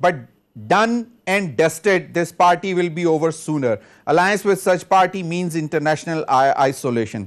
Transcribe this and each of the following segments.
but done and dusted, this party will be over sooner. Alliance with such party means international isolation.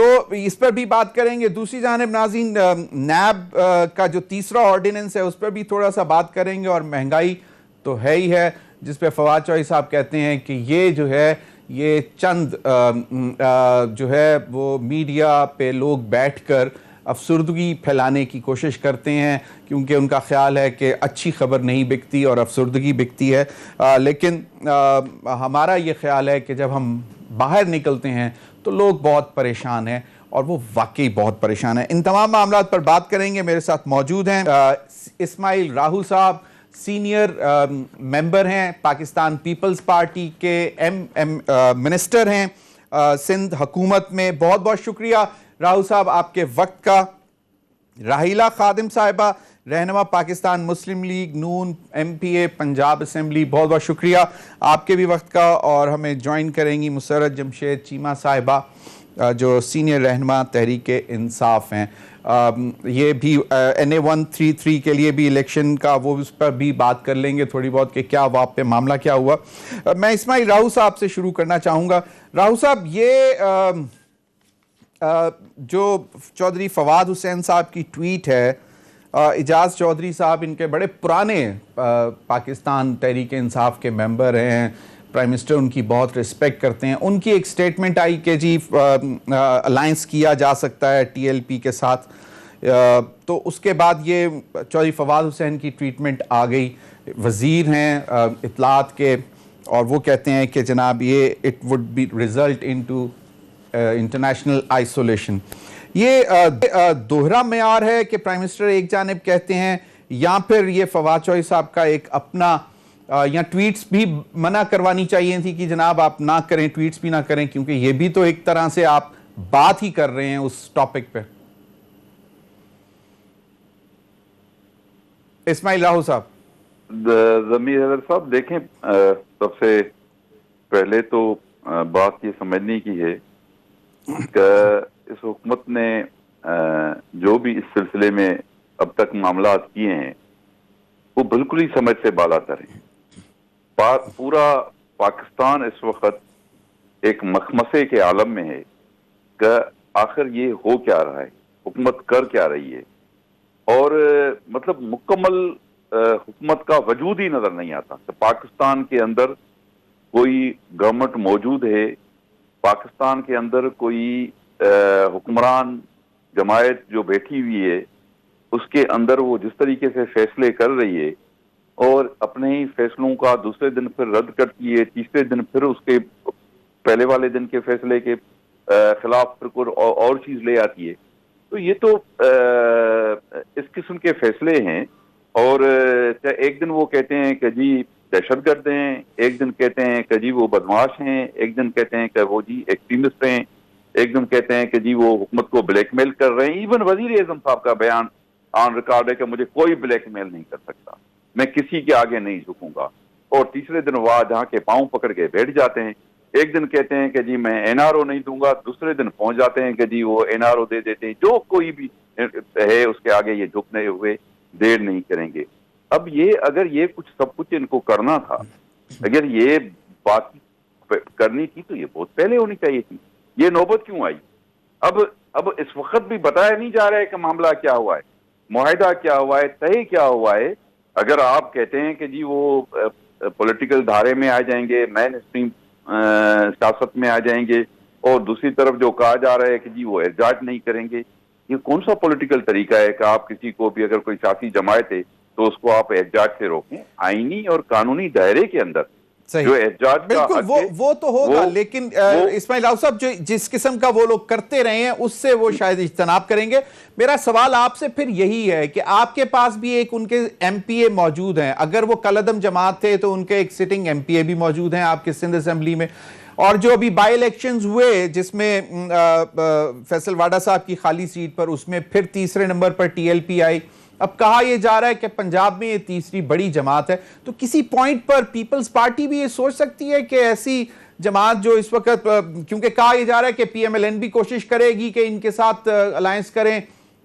تو اس پر بھی بات کریں گے. دوسری جانب ناظرین نیب کا جو تیسرا آرڈیننس ہے اس پر بھی تھوڑا سا بات کریں گے, اور مہنگائی تو ہے ہی ہے جس پہ فواد چوہدری صاحب کہتے ہیں کہ یہ جو ہے یہ چند جو ہے وہ میڈیا پہ لوگ بیٹھ کر افسردگی پھیلانے کی کوشش کرتے ہیں, کیونکہ ان کا خیال ہے کہ اچھی خبر نہیں بکتی اور افسردگی بکتی ہے. لیکن ہمارا یہ خیال ہے کہ جب ہم باہر نکلتے ہیں تو لوگ بہت پریشان ہیں, اور وہ واقعی بہت پریشان ہیں. ان تمام معاملات پر بات کریں گے. میرے ساتھ موجود ہیں اسماعیل راہو صاحب, سینئر ممبر ہیں پاکستان پیپلز پارٹی کے, منسٹر ہیں سندھ حکومت میں. بہت بہت شکریہ راہو صاحب آپ کے وقت کا. راحیلہ خادم صاحبہ, رہنما پاکستان مسلم لیگ نون MP پنجاب اسمبلی, بہت بہت شکریہ آپ کے بھی وقت کا. اور ہمیں جوائن کریں گی مسرت جمشید چیمہ صاحبہ جو سینئر رہنما تحریک انصاف ہیں. یہ بھی NA-133 کے لیے بھی الیکشن کا وہ اس پر بھی بات کر لیں گے تھوڑی بہت کہ کیا وہاں پہ معاملہ کیا ہوا. میں اسماعیل راہو صاحب سے شروع کرنا چاہوں گا. راہو صاحب, یہ جو چودھری فواد حسین صاحب کی ٹویٹ ہے, اعجاز چودھری صاحب ان کے بڑے پرانے پاکستان تحریک انصاف کے ممبر ہیں, پرائم منسٹر ان کی بہت رسپیکٹ کرتے ہیں. ان کی ایک سٹیٹمنٹ آئی کہ جی الائنس کیا جا سکتا ہے TLP کے ساتھ, تو اس کے بعد یہ چودھری فواد حسین کی ٹریٹمنٹ آ گئی. وزیر ہیں اطلاعات کے, اور وہ کہتے ہیں کہ جناب یہ it would be result into international isolation. یہ دوہرا معیار ہے کہ پرائم منسٹر ایک جانب کہتے ہیں, یا پھر یہ فواد چوہدری صاحب کا ایک اپنا, یا ٹویٹس بھی منع کروانی چاہیے تھی کہ جناب آپ نہ کریں, ٹویٹس بھی نہ کریں, کیونکہ یہ بھی تو ایک طرح سے آپ بات ہی کر رہے ہیں اس ٹاپک پہ. اسماعیل راہو صاحب. ضمیر حیدر صاحب, دیکھیں سب سے پہلے تو بات یہ سمجھنے کی ہے کہ اس حکومت نے جو بھی اس سلسلے میں اب تک معاملات کیے ہیں وہ بالکل ہی سمجھ سے بالا تر ہیں. پورا پاکستان اس وقت ایک مخمسے کے عالم میں ہے کہ آخر یہ ہو کیا رہا ہے, حکومت کر کیا رہی ہے, اور مطلب مکمل حکومت کا وجود ہی نظر نہیں آتا کہ پاکستان کے اندر کوئی گورنمنٹ موجود ہے, پاکستان کے اندر کوئی حکمران جماعت جو بیٹھی ہوئی ہے اس کے اندر وہ جس طریقے سے فیصلے کر رہی ہے اور اپنے ہی فیصلوں کا دوسرے دن پھر رد کرتی ہے, تیسرے دن پھر اس کے پہلے والے دن کے فیصلے کے خلاف پھر کوئی اور چیز لے آتی ہے. تو یہ تو اس قسم کے فیصلے ہیں. اور ایک دن وہ کہتے ہیں کہ جی دہشت گرد ہیں, ایک دن کہتے ہیں کہ جی وہ بدماش ہیں, ایک دن کہتے ہیں کہ وہ جی ایکسٹریمسٹ ہیں, ایک دن کہتے ہیں کہ جی وہ حکومت کو بلیک میل کر رہے ہیں. ایون وزیر اعظم صاحب کا بیان آن ریکارڈ ہے کہ مجھے کوئی بلیک میل نہیں کر سکتا, میں کسی کے آگے نہیں جھکوں گا. اور تیسرے دن وہ جہاں کے پاؤں پکڑ کے بیٹھ جاتے ہیں. ایک دن کہتے ہیں کہ جی میں NRO نہیں دوں گا, دوسرے دن پہنچ جاتے ہیں کہ جی وہ NRO دے دیتے ہیں. جو کوئی بھی ہے اس کے آگے یہ جھکنے ہوئے دیر نہیں کریں گے. اب یہ اگر یہ کچھ سب کچھ ان کو کرنا تھا, اگر یہ بات کرنی تھی تو یہ بہت پہلے ہونی چاہیے تھی. یہ نوبت کیوں آئی؟ اب اس وقت بھی بتایا نہیں جا رہا ہے کہ معاملہ کیا ہوا ہے, معاہدہ کیا ہوا ہے, طے کیا ہوا ہے. اگر آپ کہتے ہیں کہ جی وہ پولیٹیکل دھارے میں آ جائیں گے, مین اسٹریم سیاست میں آ جائیں گے, اور دوسری طرف جو کہا جا رہا ہے کہ جی وہ احتجاج نہیں کریں گے, یہ کون سا پولیٹیکل طریقہ ہے کہ آپ کسی کو بھی اگر کوئی سیاسی جماعت ہے تو اس کو آپ احتجاج سے روکیں؟ آئینی اور قانونی دائرے کے اندر جو احتجاج بالکل وہ تو ہوگا, لیکن اسماعیل راہو صاحب جو جس قسم کا وہ لوگ کرتے رہے ہیں اس سے وہ شاید اجتناب کریں گے. میرا سوال آپ سے پھر یہی ہے کہ آپ کے پاس بھی ایک ان کے MPA موجود ہیں, اگر وہ کالعدم جماعت تھے تو ان کے ایک سٹنگ MPA بھی موجود ہیں آپ کے سندھ اسمبلی میں, اور جو ابھی بائی الیکشنز ہوئے جس میں فیصل واڈا صاحب کی خالی سیٹ پر, اس میں پھر تیسرے نمبر پر TLP آئی. اب کہا یہ جا رہا ہے کہ پنجاب میں یہ تیسری بڑی جماعت ہے, تو کسی پوائنٹ پر پیپلز پارٹی بھی یہ سوچ سکتی ہے کہ ایسی جماعت جو اس وقت, کیونکہ کہا یہ جا رہا ہے کہ PMLN بھی کوشش کرے گی کہ ان کے ساتھ الائنس کریں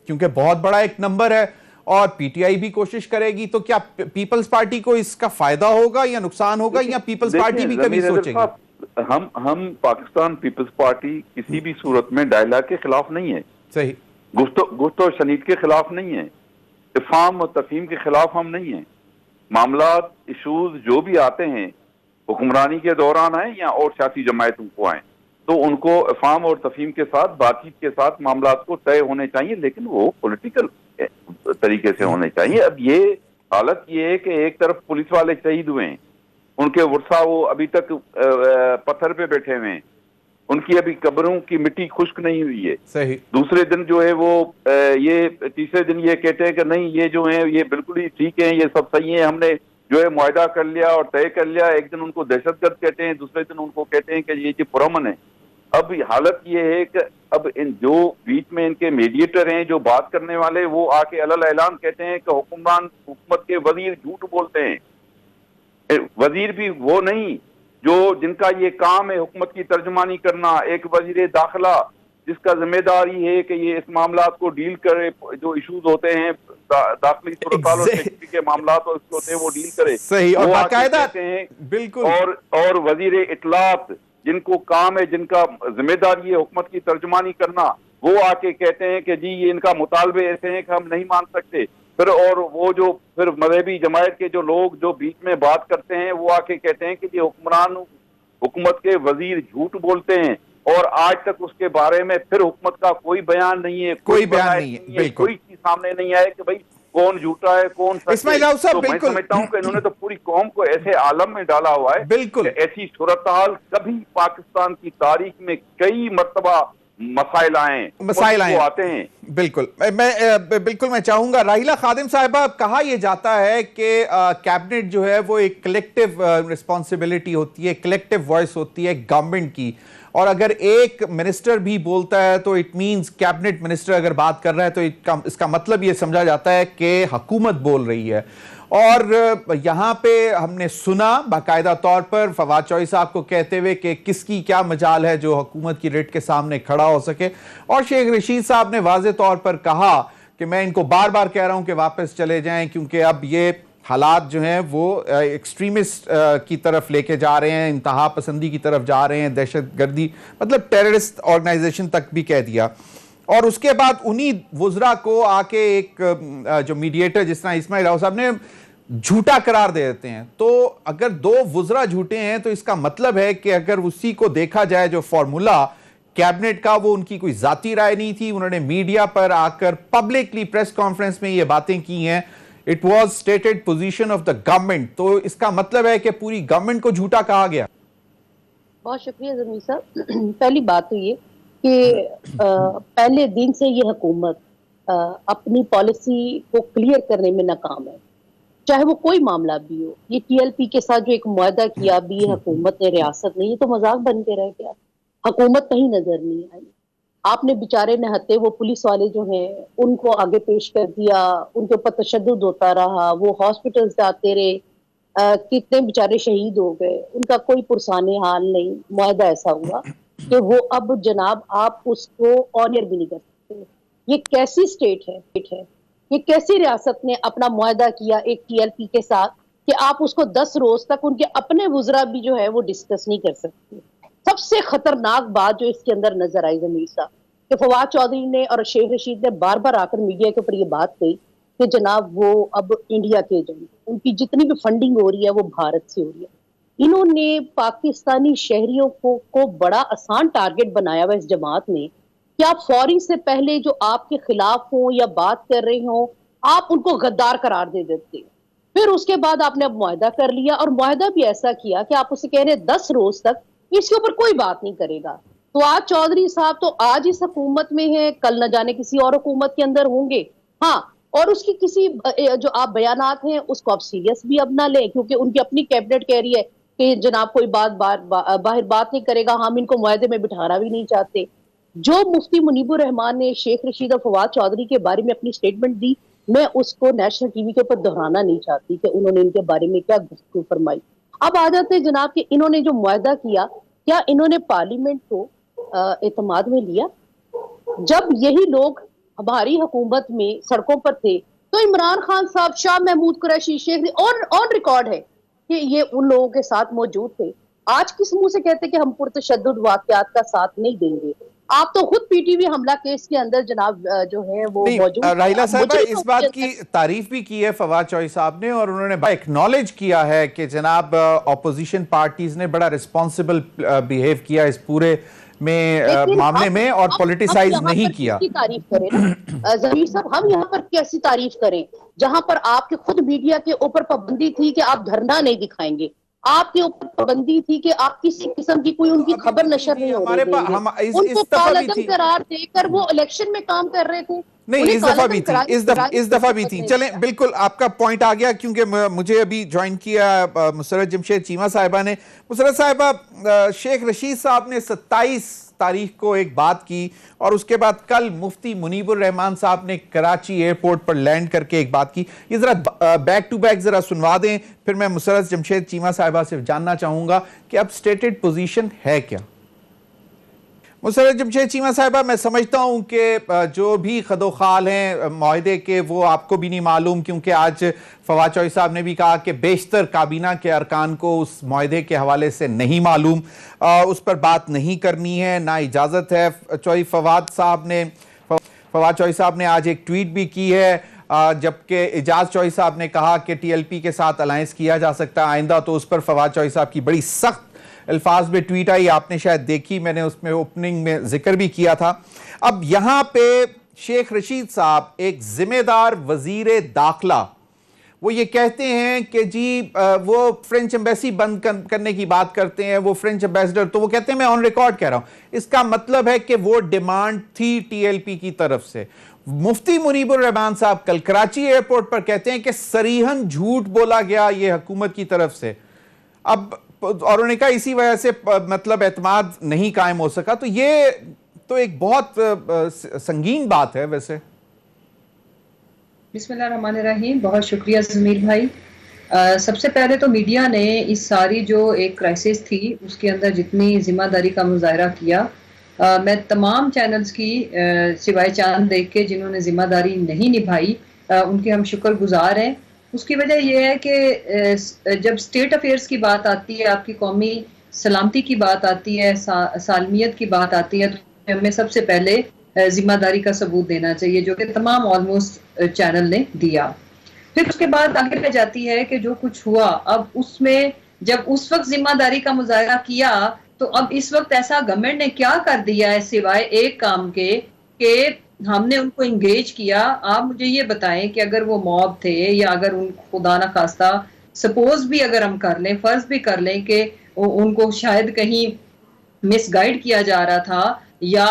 کیونکہ بہت بڑا ایک نمبر ہے, اور PTI بھی کوشش کرے گی, تو کیا پیپلز پارٹی کو اس کا فائدہ ہوگا یا نقصان ہوگا, یا پیپلز پارٹی بھی کبھی سوچے گی؟ ہم پاکستان پیپلز پارٹی کسی بھی صورت میں ڈائلاگ کے خلاف نہیں ہے, صحیح, گفت و شنید کے خلاف نہیں ہے, افہام و تفہیم کے خلاف ہم نہیں ہیں. معاملات ایشوز جو بھی آتے ہیں حکمرانی کے دوران آئیں یا اور سیاسی جماعتوں کو آئیں, تو ان کو افہام اور تفہیم کے ساتھ بات چیت کے ساتھ معاملات کو طے ہونے چاہیے, لیکن وہ پولیٹیکل طریقے سے ہونے چاہیے. اب یہ حالت یہ ہے کہ ایک طرف پولیس والے شہید ہوئے ہیں, ان کے ورثہ وہ ابھی تک پتھر پہ بیٹھے ہوئے ہیں, ان کی ابھی قبروں کی مٹی خشک نہیں ہوئی ہے. صحیح, دوسرے دن جو ہے وہ یہ تیسرے دن یہ کہتے ہیں کہ نہیں یہ جو ہیں یہ بالکل ہی ٹھیک ہیں, یہ سب صحیح ہیں, ہم نے جو ہے معاہدہ کر لیا اور طے کر لیا. ایک دن ان کو دہشت گرد کہتے ہیں, دوسرے دن ان کو کہتے ہیں کہ یہ پرامن ہے. اب حالت یہ ہے کہ اب ان جو بیچ میں ان کے میڈیٹر ہیں, جو بات کرنے والے, وہ آ کے علل اعلان کہتے ہیں کہ حکومت کے وزیر جھوٹ بولتے ہیں. وزیر بھی وہ نہیں جو جن کا یہ کام ہے حکومت کی ترجمانی کرنا. ایک وزیر داخلہ جس کا ذمہ داری ہے کہ یہ اس معاملات کو ڈیل کرے, جو ایشوز ہوتے ہیں داخلی صورتحال اور سیکورٹی کے معاملات ہوتے ہیں وہ ڈیل کرے. صحیح, اور باقاعدہ بالکل. اور وزیر اطلاعات جن کو کام ہے, جن کا ذمہ داری ہے حکومت کی ترجمانی کرنا, وہ آ کے کہتے ہیں کہ جی یہ ان کا مطالبے ایسے ہیں کہ ہم نہیں مان سکتے. پھر اور وہ جو پھر مذہبی جماعت کے جو لوگ جو بیچ میں بات کرتے ہیں وہ آ کے کہتے ہیں کہ یہ حکومت کے وزیر جھوٹ بولتے ہیں, اور آج تک اس کے بارے میں پھر حکومت کا کوئی بیان نہیں ہے, کوئی بیان نہیں ہے, بالکل کوئی چیز سامنے نہیں آئے کہ بھئی کون جھوٹا ہے کون سچ ہے. تو میں سمجھتا ہوں کہ انہوں نے تو پوری قوم کو ایسے عالم میں ڈالا ہوا ہے, بالکل ایسی صورتحال کبھی پاکستان کی تاریخ میں کئی مرتبہ مسائل آتے ہیں. بالکل میں چاہوں گا راحیلہ خادم صاحبہ, کہا یہ جاتا ہے کہ کیبنٹ جو ہے وہ ایک کلیکٹیو رسپانسبلٹی ہوتی ہے, کلیکٹیو وائس ہوتی ہے گورنمنٹ کی, اور اگر ایک منسٹر بھی بولتا ہے تو اٹ مینز کیبنٹ منسٹر اگر بات کر رہا ہے تو اس کا مطلب یہ سمجھا جاتا ہے کہ حکومت بول رہی ہے. اور یہاں پہ ہم نے سنا باقاعدہ طور پر فواد چوہدری صاحب کو کہتے ہوئے کہ کس کی کیا مجال ہے جو حکومت کی ریٹ کے سامنے کھڑا ہو سکے, اور شیخ رشید صاحب نے واضح طور پر کہا کہ میں ان کو بار بار کہہ رہا ہوں کہ واپس چلے جائیں, کیونکہ اب یہ حالات جو ہیں وہ ایکسٹریمسٹ کی طرف لے کے جا رہے ہیں, انتہا پسندی کی طرف جا رہے ہیں, دہشت گردی مطلب ٹیررسٹ آرگنائزیشن تک بھی کہہ دیا. اور اس کے بعد انہی وزراء کو آ کے ایک جو میڈیٹر جس طرح اسماعیل راؤ صاحب نے جھوٹا قرار دے دیتے ہیں. تو اگر دو وزراء جھوٹے ہیں تو اس کا مطلب ہے کہ اگر اسی کو دیکھا جائے جو فارمولا کیبنٹ کا, وہ ان کی کوئی ذاتی رائے نہیں تھی, انہوں نے میڈیا پر آ کر پبلکلی پریس کانفرنس میں یہ باتیں کی ہیں, it was stated position of the government. تو اس کا مطلب ہے کہ پوری گورنمنٹ کو جھوٹا کہا گیا. بہت شکریہ زمین صاحب. پہلی بات تو یہ کہ پہلے دن سے یہ حکومت اپنی پالیسی کو کلیئر کرنے میں ناکام ہے, چاہے وہ کوئی معاملہ بھی ہو. یہ ٹی ایل پی کے ساتھ جو ایک معاہدہ کیا بھی یہ حکومت نے, ریاست نے, یہ تو مذاق بن کے رہ گیا. حکومت کہیں نظر نہیں آئی. آپ نے بیچارے نہتے وہ پولیس والے جو ہیں ان کو آگے پیش کر دیا, ان کے اوپر تشدد ہوتا رہا, وہ ہاسپٹلز جاتے رہے, کتنے بیچارے شہید ہو گئے, ان کا کوئی پرسان حال نہیں. معاہدہ ایسا ہوا کہ وہ اب جناب آپ اس کو آنر بھی نہیں کر سکتے. یہ کیسی سٹیٹ ہے, یہ کیسی ریاست نے اپنا معاہدہ کیا ایک ٹی ایل پی کے ساتھ کہ آپ اس کو 10 روز تک ان کے اپنے وزراء بھی جو ہے وہ ڈسکس نہیں کر سکتے. سب سے خطرناک بات جو اس کے اندر نظر آئی زمین صاحب کہ فواد چوہدری نے اور شیخ رشید نے بار بار آ کر میڈیا کے اوپر یہ بات کہی کہ جناب وہ اب انڈیا کے ایجنٹ, ان کی جتنی بھی فنڈنگ ہو رہی ہے وہ بھارت سے ہو رہی ہے. انہوں نے پاکستانی شہریوں کو بڑا آسان ٹارگٹ بنایا ہوا اس جماعت نے کہ آپ فوری سے پہلے جو آپ کے خلاف ہوں یا بات کر رہے ہوں آپ ان کو غدار قرار دے دیتے. پھر اس کے بعد آپ نے اب معاہدہ کر لیا, اور معاہدہ بھی ایسا کیا کہ آپ اسے کہہ رہے 10 روز تک اس کے اوپر کوئی بات نہیں کرے گا. تو آج چودھری صاحب تو آج اس حکومت میں ہیں, کل نہ جانے کسی اور حکومت کے اندر ہوں گے. ہاں, اور اس کی کسی جو آپ بیانات ہیں اس کو آپ سیریس بھی اب نہ لیں, کیونکہ ان کی اپنی کیبنٹ کہہ رہی ہے کہ جناب کوئی باہر بات نہیں کرے گا, ہم ان کو معاہدے میں بٹھانا بھی نہیں چاہتے. جو مفتی منیب الرحمان نے شیخ رشید اور فواد چوہدری کے بارے میں اپنی سٹیٹمنٹ دی, میں اس کو نیشنل ٹی وی کے اوپر دہرانا نہیں چاہتی کہ انہوں نے ان کے بارے میں کیا گفتگو فرمائی. اب آ جاتے ہیں جناب کہ انہوں نے جو معاہدہ کیا انہوں نے پارلیمنٹ کو اعتماد میں لیا؟ جب یہی لوگ ہماری حکومت میں سڑکوں پر تھے تو عمران خان صاحب, شاہ محمود قریشی, شیخ اور ریکارڈ ہے کہ یہ ان لوگوں کے ساتھ موجود تھے. آج کس منہ سے کہتے کہ ہم پرتشدد واقعات کا ساتھ نہیں دیں گے؟ آپ تو خود پی ٹی وی حملہ کیس کے اندر جناب جو ہے وہ موجود راحیلہ صاحبہ اس بات کی تعریف بھی کی ہے فواد چوہدری صاحب نے، اور انہوں نے ایکنالج کیا ہے کہ جناب اپوزیشن پارٹیز نے بڑا ریسپانسبل بیہیو کیا اس پورے معاملے میں اور پولیٹیسائز نہیں کیا۔ تعریف کریں نا ضمیر صاحب، ہم یہاں پر کیسی تعریف کریں جہاں پر آپ کے خود میڈیا کے اوپر پابندی تھی کہ آپ دھرنا نہیں دکھائیں گے، آپ کے اوپر پابندی تھی کہ آپ کسی قسم کی کوئی ان کی خبر نشر نہیں ہونے دیں گے، ان کو کالعدم قرار دے کر وہ الیکشن میں کام کر رہے تھے۔ نہیں، اس دفعہ بھی تھی، اس دفعہ بھی تھی۔ چلیں بالکل آپ کا پوائنٹ آ گیا، کیونکہ مجھے ابھی جوائن کیا مسرت جمشید چیمہ صاحبہ نے۔ مسرت صاحبہ، شیخ رشید صاحب نے 27 تاریخ کو ایک بات کی، اور اس کے بعد کل مفتی منیب الرحمان صاحب نے کراچی ایئرپورٹ پر لینڈ کر کے ایک بات کی۔ یہ ذرا بیک ٹو بیک ذرا سنوا دیں، پھر میں مسرت جمشید چیمہ صاحبہ سے جاننا چاہوں گا کہ اب سٹیٹڈ پوزیشن ہے کیا؟ مسرت جمشید چیمہ صاحبہ، میں سمجھتا ہوں کہ جو بھی خد و خال ہیں معاہدے کے وہ آپ کو بھی نہیں معلوم، کیونکہ آج فواد چوہدری صاحب نے بھی کہا کہ بیشتر کابینہ کے ارکان کو اس معاہدے کے حوالے سے نہیں معلوم، اس پر بات نہیں کرنی ہے، نہ اجازت ہے۔ فواد چوہدری صاحب نے آج ایک ٹویٹ بھی کی ہے، جبکہ اعجاز چوہدری صاحب نے کہا کہ ٹی ایل پی کے ساتھ الائنس کیا جا سکتا ہے آئندہ، تو اس پر فواد چوہدری صاحب کی بڑی سخت الفاظ میں ٹویٹ آئی، آپ نے شاید دیکھی، میں نے اس میں اوپننگ میں ذکر بھی کیا تھا۔ اب یہاں پہ شیخ رشید صاحب ایک ذمہ دار وزیر داخلہ، وہ یہ کہتے ہیں کہ جی وہ فرینچ ایمبیسی بند کرنے کی بات کرتے ہیں، وہ فرینچ ایمبیسڈر، تو وہ کہتے ہیں میں آن ریکارڈ کہہ رہا ہوں، اس کا مطلب ہے کہ وہ ڈیمانڈ تھی ٹی ایل پی کی طرف سے۔ مفتی منیب الرحمان صاحب کل کراچی ایئرپورٹ پر کہتے ہیں کہ صریحاً جھوٹ بولا گیا یہ حکومت کی طرف سے، اور انہوں نے کہا اسی وجہ سے مطلب اعتماد نہیں قائم ہو سکا، تو یہ تو ایک بہت سنگین بات ہے ویسے۔ بسم اللہ الرحمن الرحیم، بہت شکریہ ضمیر بھائی۔ سب سے پہلے تو میڈیا نے اس ساری جو ایک کرائسس تھی اس کے اندر جتنی ذمہ داری کا مظاہرہ کیا، میں تمام چینلز کی سوائے چاند دیکھ کے جنہوں نے ذمہ داری نہیں نبھائی ان کے ہم شکر گزار ہیں۔ اس کی وجہ یہ ہے کہ جب اسٹیٹ افیئرس کی بات آتی ہے، آپ کی قومی سلامتی کی بات آتی ہے، سالمیت کی بات آتی ہے، تو ہمیں سب سے پہلے ذمہ داری کا ثبوت دینا چاہیے، جو کہ تمام آلموسٹ چینل نے دیا۔ پھر اس کے بعد آگے رہ جاتی ہے کہ جو کچھ ہوا، اب اس میں جب اس وقت ذمہ داری کا مظاہرہ کیا تو اب اس وقت ایسا گورنمنٹ نے کیا کر دیا ہے سوائے ایک کام کے کہ ہم نے ان کو انگیج کیا۔ آپ مجھے یہ بتائیں کہ اگر وہ موب تھے، یا اگر ان خدا نہ خواستہ سپوز بھی اگر ہم کر لیں، فرض بھی کر لیں کہ ان کو شاید کہیں مس گائیڈ کیا جا رہا تھا، یا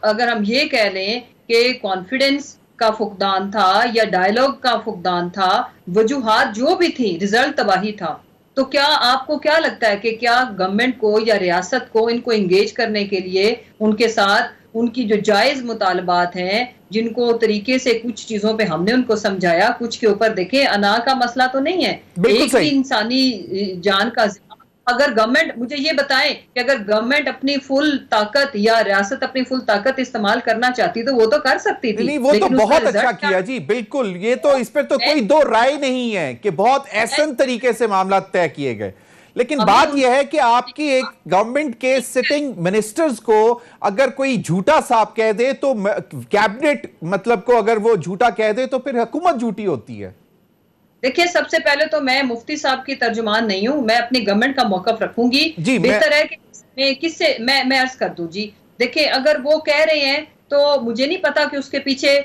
اگر ہم یہ کہہ لیں کہ کانفیڈنس کا فقدان تھا یا ڈائیلاگ کا فقدان تھا، وجوہات جو بھی تھی، رزلٹ تباہی تھا، تو کیا آپ کو کیا لگتا ہے کہ کیا گورنمنٹ کو یا ریاست کو ان کو انگیج کرنے کے لیے ان کے ساتھ ان کی جو جائز مطالبات ہیں، جن کو طریقے سے کچھ چیزوں پہ ہم نے ان کو سمجھایا، کچھ کے اوپر دیکھیں انا کا مسئلہ تو نہیں ہے، ایک ہی انسانی جان کا ذمہ۔ اگر گورنمنٹ، مجھے یہ بتائیں کہ اگر گورنمنٹ اپنی فل طاقت یا ریاست اپنی فل طاقت استعمال کرنا چاہتی تو وہ تو کر سکتی تھی۔ نہیں، وہ تو بہت اچھا کیا جی، بالکل، یہ تو اس پر تو کوئی دو رائے نہیں ہے کہ بہت احسن طریقے سے معاملات طے کیے گئے، لیکن بات یہ ہے کہ آپ کی ایک گورنمنٹ کے سٹنگ منسٹرز کو اگر کوئی جھوٹا صاحب کہہ دے تو کیبنٹ مطلب کو اگر وہ جھوٹا کہہ دے تو پھر حکومت جھوٹی ہوتی ہے۔ دیکھیں، سب سے پہلے تو میں مفتی صاحب کی ترجمان نہیں ہوں، میں اپنی گورنمنٹ کا موقف رکھوں گی۔ بہتر ہے کہ کس سے میں عرض کر دوں جی۔ دیکھیں، اگر وہ کہہ رہے ہیں تو مجھے نہیں پتا کہ اس کے پیچھے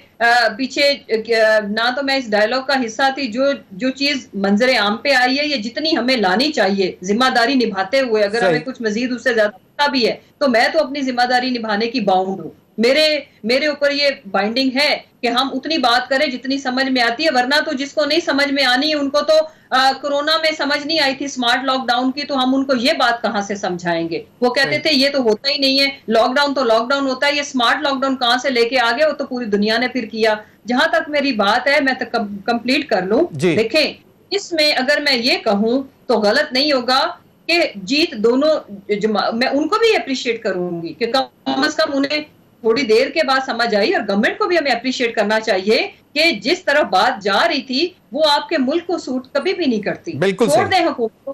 نہ تو میں اس ڈائیلاگ کا حصہ تھی، جو چیز منظر عام پہ آئی ہے، یہ جتنی ہمیں لانی چاہیے ذمہ داری نبھاتے ہوئے، اگر ہمیں کچھ مزید اس سے زیادہ بھی ہے تو میں تو اپنی ذمہ داری نبھانے کی باؤنڈ ہوں۔ میرے اوپر یہ بائنڈنگ ہے کہ ہم اتنی بات کریں جتنی سمجھ میں آتی ہے، ورنہ تو جس کو نہیں سمجھ میں آنی ہے، ان کو تو کورونا میں سمجھ نہیں آئی تھی سمارٹ لاک ڈاؤن کی، تو ہم ان کو یہ بات کہاں سے سمجھائیں گے؟ وہ کہتے تھے یہ تو ہوتا ہی نہیں ہے، لاک ڈاؤن تو لاک ڈاؤن ہوتا ہے، یہ سمارٹ لاک ڈاؤن کہاں سے لے کے آگے؟ وہ تو پوری دنیا نے پھر کیا۔ جہاں تک میری بات ہے، میں کمپلیٹ کر لوں۔ دیکھیں، اس میں اگر میں یہ کہوں تو غلط نہیں ہوگا کہ جیت دونوں، میں ان کو بھی اپریشیٹ کروں گی کہ کم از کم انہیں تھوڑی دیر کے بعد سمجھ آئی، اور گورنمنٹ کو بھی ہمیں اپریشیٹ کرنا چاہیے کہ جس طرح بات جا رہی تھی وہ آپ کے ملک کو سوٹ کبھی بھی نہیں کرتی۔ چھوڑ دیں حکومت کو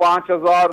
5000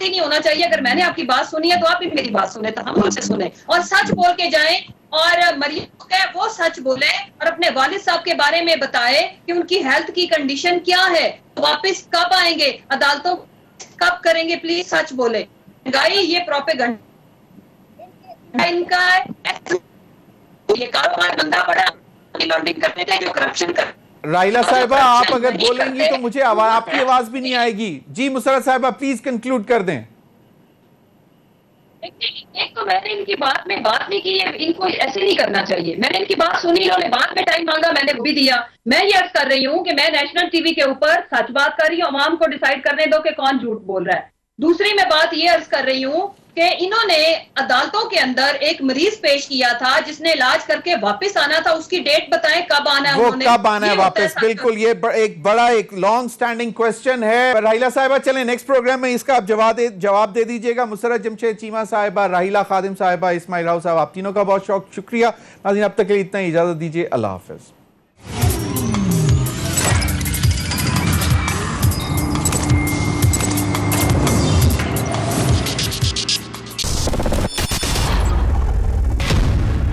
ہی نہیں ہونا چاہیے. اگر میں نے آپ کی بات سنی ہے تو آپ بھی میری بات سنیں, تحمل سے سنیں اور سچ بول کے جائیں. اور مریم کو کہ وہ سچ بولے اور اپنے والد صاحب کے بارے میں بتائے کہ ان کی ہیلتھ کی کنڈیشن کیا ہے, واپس کب آئیں گے, عدالتوں کب کریں گے, پلیز سچ بولے. مہنگائی یہ پروپیگنڈا ان کا ہے, یہ کاروبار بندہ پڑا لانڈرنگ کرتے تھے جو کرپشن کر. راحیلہ صاحبہ آپ اگر بولیں گی تو مجھے آپ کی آواز بھی نہیں آئے گی. جی مسرت صاحبہ پلیز کنکلوڈ کر دیں. ایک تو میں نے ان کی بات میں بات نہیں کی ہے, ان کو ایسے نہیں کرنا چاہیے. میں نے ان کی بات سنی, انہوں نے بات میں ٹائم مانگا, میں نے بھی دیا. میں یہ عرض کر رہی ہوں کہ میں نیشنل ٹی وی کے اوپر سچ بات کر رہی ہوں, عوام کو ڈیسائیڈ کرنے دو کہ کون جھوٹ بول رہا ہے. دوسری میں بات یہ عرض کر رہی ہوں کہ انہوں نے عدالتوں کے اندر ایک مریض پیش کیا تھا جس نے علاج کر کے واپس آنا تھا, اس کی ڈیٹ بتائیں کب آنا ہے, وہ انہوں نے کب آنا ہے واپس. بالکل یہ ایک بڑا ایک لانگ سٹینڈنگ کوسچن ہے. راحیلہ صاحبہ چلیں نیکسٹ پروگرام میں اس کا آپ جواب دے دیجئے گا. مسرت جمشید چیمہ صاحبہ, راحیلہ خادم صاحبہ, اسماعیل راؤ صاحب, آپ تینوں کا بہت شکریہ. ناظرین اب تک کے لیے اتنا ہی, اجازت دیجئے, اللہ حافظ.